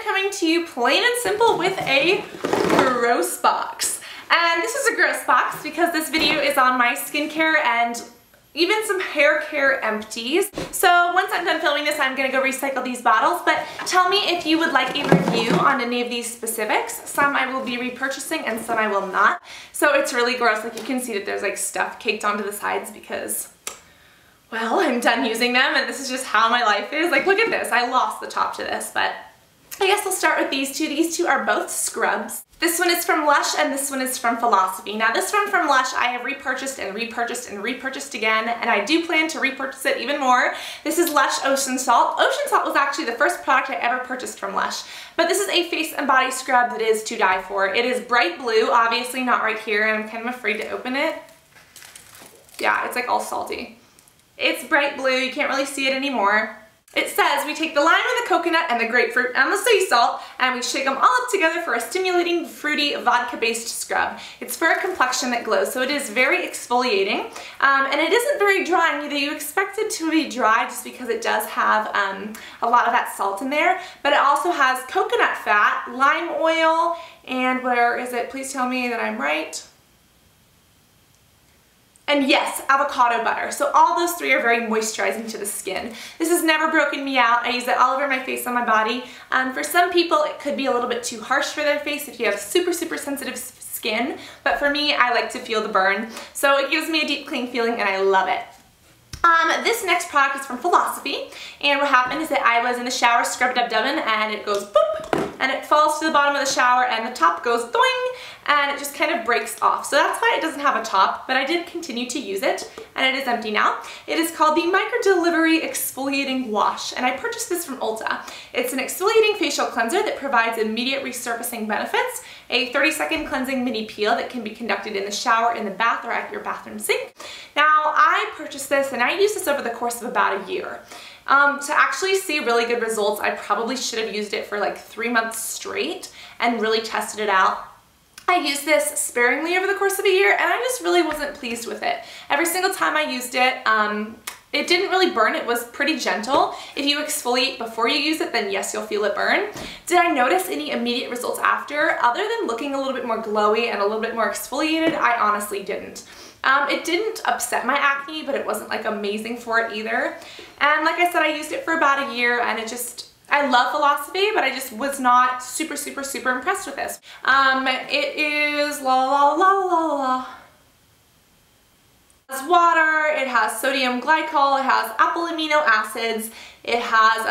coming to you plain and simple with a gross box. And this is a gross box because this video is on my skincare and even some hair care empties. So once I'm done filming this, I'm gonna go recycle these bottles, but tell me if you would like a review on any of these specifics. Some I will be repurchasing and some I will not. So it's really gross. Like, you can see that there's like stuff caked onto the sides because, well, I'm done using them and this is just how my life is. Like, look at this. I lost the top to this, but I guess I'll start with these two. These two are both scrubs. This one is from Lush and this one is from Philosophy. Now this one from Lush I have repurchased and repurchased and repurchased again, and I do plan to repurchase it even more. This is Lush Ocean Salt. Ocean Salt was actually the first product I ever purchased from Lush, but this is a face and body scrub that is to die for. It is bright blue, obviously not right here, and I'm kind of afraid to open it. Yeah, it's like all salty. It's bright blue, you can't really see it anymore. It says we take the lime and the coconut and the grapefruit and the sea salt and we shake them all up together for a stimulating, fruity, vodka-based scrub. It's for a complexion that glows, so it is very exfoliating, and it isn't very dry either. You expect it to be dry just because it does have a lot of that salt in there, but it also has coconut fat, lime oil, and where is it? Please tell me that I'm right. And yes, avocado butter. So all those three are very moisturizing to the skin. This has never broken me out. I use it all over my face, on my body. For some people, it could be a little bit too harsh for their face if you have super, super sensitive skin. But for me, I like to feel the burn. So it gives me a deep, clean feeling and I love it. This next product is from Philosophy, and what happened is that I was in the shower scrub-dub-dubbing and it goes boop, and it falls to the bottom of the shower and the top goes doing, and it just kind of breaks off. So that's why it doesn't have a top, but I did continue to use it, and it is empty now. It is called the MicroDelivery Exfoliating Wash, and I purchased this from Ulta. It's an exfoliating facial cleanser that provides immediate resurfacing benefits, a 30-second cleansing mini peel that can be conducted in the shower, in the bath, or at your bathroom sink. Now, I purchased this and I used this over the course of about a year. To actually see really good results, I probably should have used it for like 3 months straight and really tested it out. I used this sparingly over the course of a year and I just really wasn't pleased with it. Every single time I used it, it didn't really burn. It was pretty gentle. If you exfoliate before you use it, then yes, you'll feel it burn. Did I notice any immediate results after? Other than looking a little bit more glowy and a little bit more exfoliated, I honestly didn't. It didn't upset my acne, but it wasn't like amazing for it either. And like I said, I used it for about a year and it just, I love Philosophy, but I just was not super, super, super impressed with this. It is It has water, it has sodium glycol, it has apple amino acids, it has,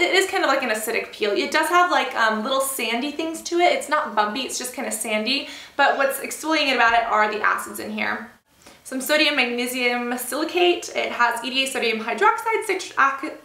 it is kind of like an acidic peel. It does have like little sandy things to it. It's not bumpy, it's just kind of sandy, but what's exfoliating about it are the acids in here. Some sodium magnesium silicate, it has EDA sodium hydroxide,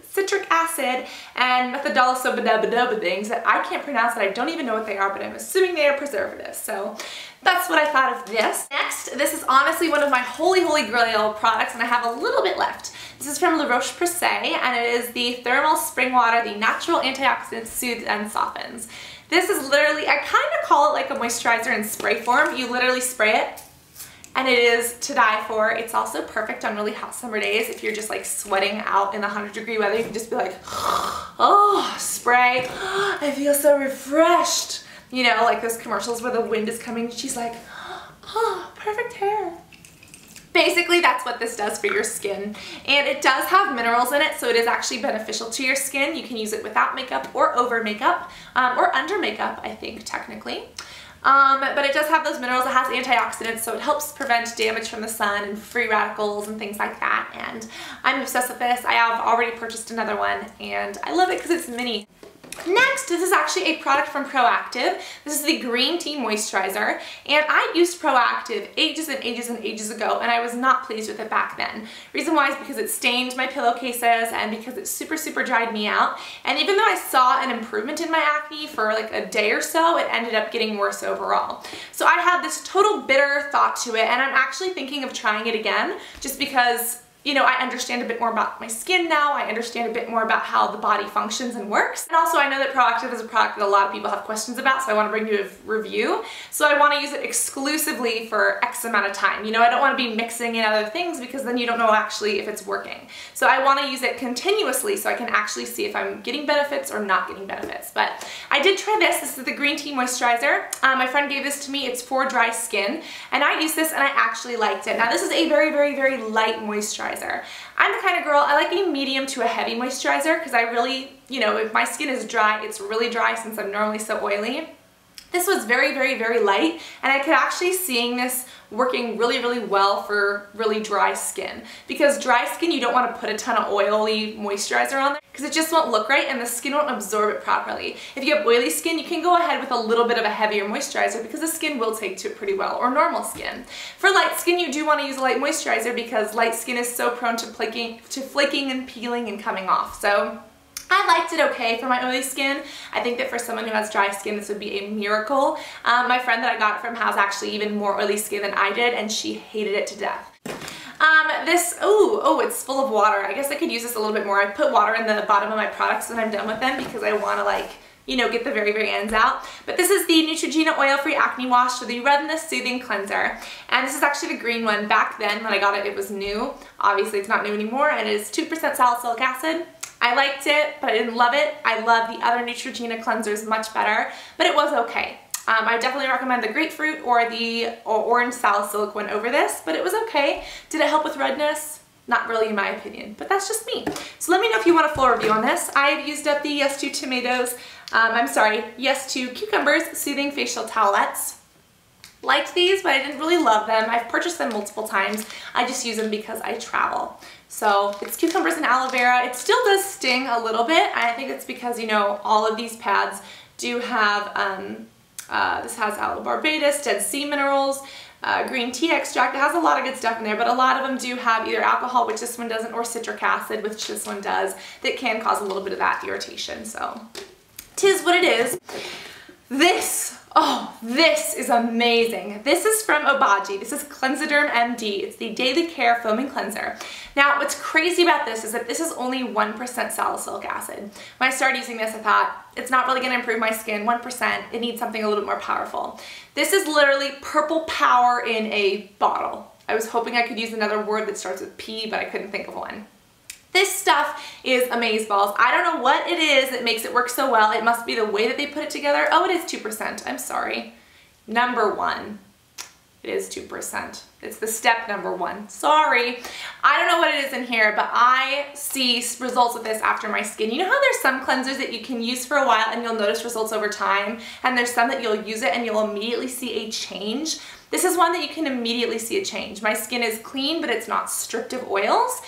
citric acid, and methadolosubidabidaba things that I can't pronounce, that I don't even know what they are, but I'm assuming they are preservatives. So that's what I thought of this. Next, this is honestly one of my holy grail products, and I have a little bit left. This is from Roche Posay, and it is the Thermal Spring Water, the natural antioxidant soothes and softens. This is literally, I kind of call it like a moisturizer in spray form. You literally spray it, and it is to die for. It's also perfect on really hot summer days. If you're just like sweating out in the 100-degree weather, you can just be like, oh, spray. I feel so refreshed. You know, like those commercials where the wind is coming, she's like, oh, perfect hair. Basically, that's what this does for your skin. And it does have minerals in it, so it is actually beneficial to your skin. You can use it without makeup or over makeup, or under makeup, I think, technically. But it does have those minerals. It has antioxidants, so it helps prevent damage from the sun and free radicals and things like that. And I'm obsessed with this. I have already purchased another one, and I love it because it's mini. Next, this is actually a product from Proactiv. This is the Green Tea Moisturizer, and I used Proactiv ages and ages and ages ago, and I was not pleased with it back then. Reason why is because it stained my pillowcases and because it super, super dried me out. And even though I saw an improvement in my acne for like a day or so, it ended up getting worse overall. So I had this total bitter thought to it, and I'm actually thinking of trying it again just because you know, I understand a bit more about my skin now. I understand a bit more about how the body functions and works. And also I know that Proactiv is a product that a lot of people have questions about, so I want to bring you a review. So I want to use it exclusively for X amount of time. You know, I don't want to be mixing in other things because then you don't know actually if it's working. So I want to use it continuously so I can actually see if I'm getting benefits or not getting benefits. But I did try this. This is the Green Tea Moisturizer. My friend gave this to me. It's for dry skin. And I used this and I actually liked it. Now this is a very, very, very light moisturizer. I'm the kind of girl, I like a medium to a heavy moisturizer because I really, you know, if my skin is dry, it's really dry since I'm normally so oily. This was very, very, very light, and I could actually seeing this working really, really well for really dry skin. Because dry skin, you don't want to put a ton of oily moisturizer on there because it just won't look right and the skin won't absorb it properly. If you have oily skin, you can go ahead with a little bit of a heavier moisturizer because the skin will take to it pretty well, or normal skin. For light skin, you do want to use a light moisturizer because light skin is so prone to flaking and peeling and coming off. So I liked it okay for my oily skin. I think that for someone who has dry skin, this would be a miracle. My friend that I got it from has actually even more oily skin than I did, and she hated it to death. It's full of water. I guess I could use this a little bit more. I put water in the bottom of my products when I'm done with them because I want to, like, you know, get the very, very ends out. But this is the Neutrogena Oil-Free Acne Wash for the Redness Soothing Cleanser. And this is actually the green one. Back then when I got it, it was new. Obviously it's not new anymore, and it is 2% salicylic acid. I liked it, but I didn't love it. I love the other Neutrogena cleansers much better, but it was okay. I definitely recommend the grapefruit or the orange salicylic one over this, but it was okay. Did it help with redness? Not really in my opinion, but that's just me. So let me know if you want a full review on this. I've used up the Yes to Tomatoes, Yes to Cucumbers Soothing Facial Towelettes. Liked these, but I didn't really love them. I've purchased them multiple times. I just use them because I travel. So it's cucumbers and aloe vera. It still does sting a little bit. I think it's because, you know, all of these pads do have, this has aloe barbatus, dead sea minerals, green tea extract. It has a lot of good stuff in there, but a lot of them do have either alcohol, which this one doesn't, or citric acid, which this one does, that can cause a little bit of that irritation. So 'tis what it is. This is amazing. This is from Obagi. This is Clenziderm MD. It's the Daily Care Foaming Cleanser. Now, what's crazy about this is that this is only 1% salicylic acid. When I started using this, I thought, it's not really gonna improve my skin, 1%. It needs something a little bit more powerful. This is literally purple power in a bottle. I was hoping I could use another word that starts with P, but I couldn't think of one. This stuff is amazeballs. I don't know what it is that makes it work so well. It must be the way that they put it together. Oh, it is 2%. I'm sorry. Number 1. It is 2%. It's the step number 1. Sorry. I don't know what it is in here, but I see results with this after my skin. You know how there's some cleansers that you can use for a while and you'll notice results over time, and there's some that you'll use it and you'll immediately see a change? This is one that you can immediately see a change. My skin is clean, but it's not stripped of oils.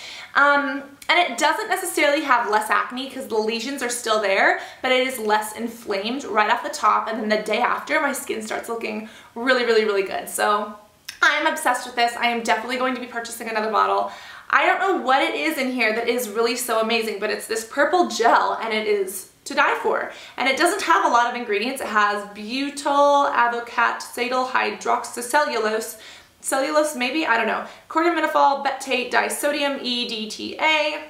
And it doesn't necessarily have less acne because the lesions are still there, but it is less inflamed right off the top, and then the day after, my skin starts looking really, really, really good. So I'm obsessed with this. I am definitely going to be purchasing another bottle. I don't know what it is in here that is really so amazing, but it's this purple gel, and it is to die for. And it doesn't have a lot of ingredients. It has butyl avocatacetyl hydroxycellulose, maybe, I don't know, carbaminophol, betatate, disodium EDTA,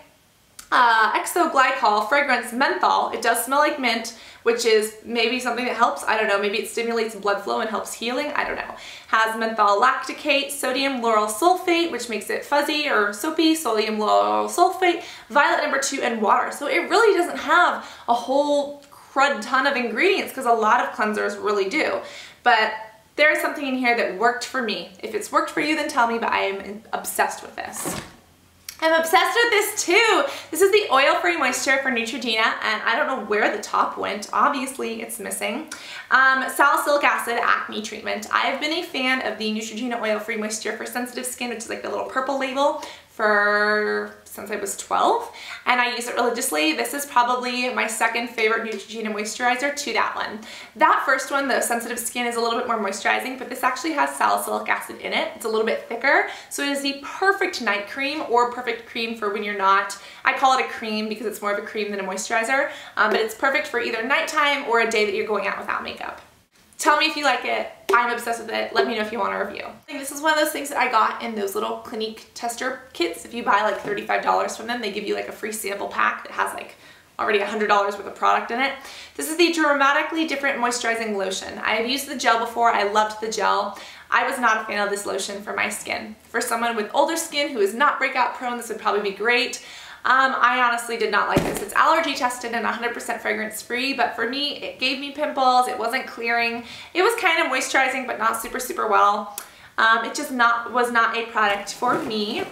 exoglycol, fragrance, menthol. It does smell like mint, which is maybe something that helps. I don't know, maybe it stimulates blood flow and helps healing. I don't know. Has menthol lacticate, sodium lauryl sulfate, which makes it fuzzy or soapy, sodium lauryl sulfate, violet number 2, and water. So it really doesn't have a whole crud ton of ingredients because a lot of cleansers really do. But there is something in here that worked for me. If it's worked for you, then tell me, but I am obsessed with this. I'm obsessed with this too. This is the oil-free moisture for Neutrogena, and I don't know where the top went. Obviously, it's missing. Salicylic acid acne treatment. I've been a fan of the Neutrogena oil-free moisture for sensitive skin, which is like the little purple label, since I was 12, and I use it religiously. This is probably my second favorite Neutrogena moisturizer to that one. That first one, the sensitive skin, is a little bit more moisturizing, but this actually has salicylic acid in it. It's a little bit thicker, so it is the perfect night cream or perfect cream for when you're not, I call it a cream because it's more of a cream than a moisturizer, but it's perfect for either nighttime or a day that you're going out without makeup. Tell me if you like it. I'm obsessed with it. Let me know if you want a review. I think this is one of those things that I got in those little Clinique tester kits. If you buy like $35 from them, they give you like a free sample pack that has like already $100 worth of product in it. This is the Dramatically Different Moisturizing Lotion. I have used the gel before. I loved the gel. I was not a fan of this lotion for my skin. For someone with older skin who is not breakout prone, this would probably be great. I honestly did not like this. It's allergy tested and 100% fragrance free, but for me, it gave me pimples. It wasn't clearing. It was kind of moisturizing, but not super well. It just was not a product for me.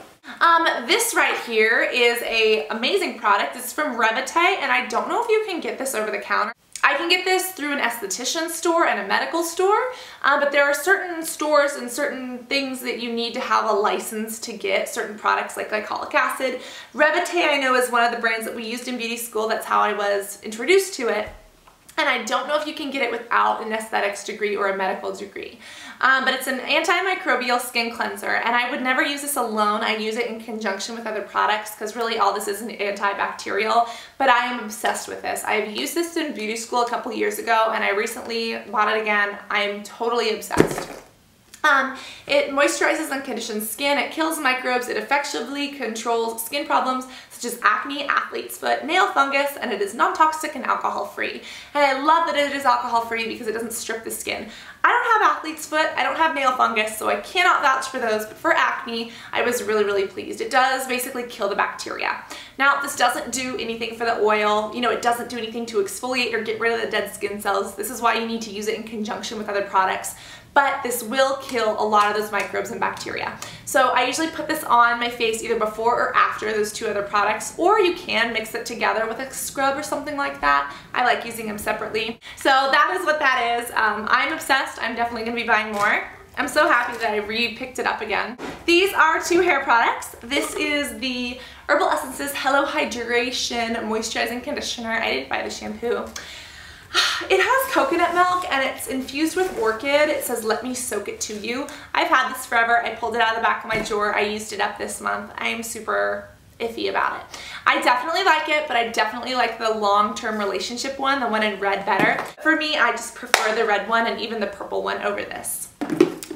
This right here is a amazing product. It's from Revite, and I don't know if you can get this over the counter. I can get this through an esthetician store and a medical store, but there are certain stores and certain things that you need to have a license to get certain products like glycolic acid. Revite I know is one of the brands that we used in beauty school. That's how I was introduced to it. And I don't know if you can get it without an aesthetics degree or a medical degree. But it's an antimicrobial skin cleanser, and I would never use this alone. I use it in conjunction with other products because really all this is an antibacterial, but I am obsessed with this. I've used this in beauty school a couple years ago, and I recently bought it again. I'm totally obsessed. It moisturizes and conditions skin, it kills microbes, it effectively controls skin problems such as acne, athlete's foot, nail fungus, and it is non-toxic and alcohol-free. And I love that it is alcohol-free because it doesn't strip the skin. I don't have athlete's foot, I don't have nail fungus, so I cannot vouch for those, but for acne, I was really pleased. It does basically kill the bacteria. Now, this doesn't do anything for the oil, you know, it doesn't do anything to exfoliate or get rid of the dead skin cells. This is why you need to use it in conjunction with other products. But this will kill a lot of those microbes and bacteria. So I usually put this on my face either before or after those two other products, or you can mix it together with a scrub or something like that. I like using them separately. So that is what that is. I'm obsessed. I'm definitely going to be buying more. I'm so happy that I re-picked it up again. These are two hair products. This is the Herbal Essences Hello Hydration Moisturizing Conditioner. I didn't buy the shampoo. It has coconut milk and it's infused with orchid. It says, let me soak it to you. I've had this forever. I pulled it out of the back of my drawer. I used it up this month. I'm super iffy about it. I definitely like it, but I definitely like the long-term relationship one, the one in red, better. For me, I just prefer the red one and even the purple one over this.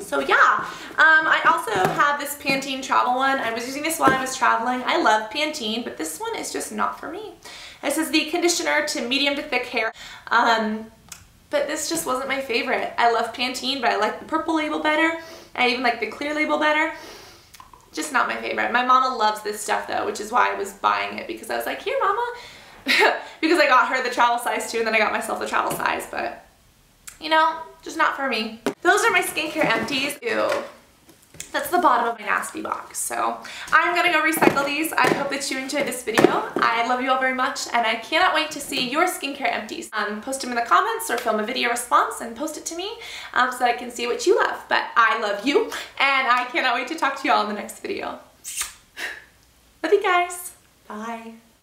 So yeah, I also have this Pantene travel one. I was using this while I was traveling. I love Pantene, but this one is just not for me. This is the conditioner to medium to thick hair, but this just wasn't my favorite. I love Pantene, but I like the purple label better. I even like the clear label better. Just not my favorite. My mama loves this stuff though, which is why I was buying it, because I was like, here mama, because I got her the travel size too, and then I got myself the travel size, but you know, just not for me. Those are my skincare empties. Ew. That's the bottom of my nasty box. So I'm gonna go recycle these. I hope that you enjoyed this video. I love you all very much, and I cannot wait to see your skincare empties. Post them in the comments or film a video response and post it to me so that I can see what you love. But I love you, and I cannot wait to talk to you all in the next video. Love you guys. Bye.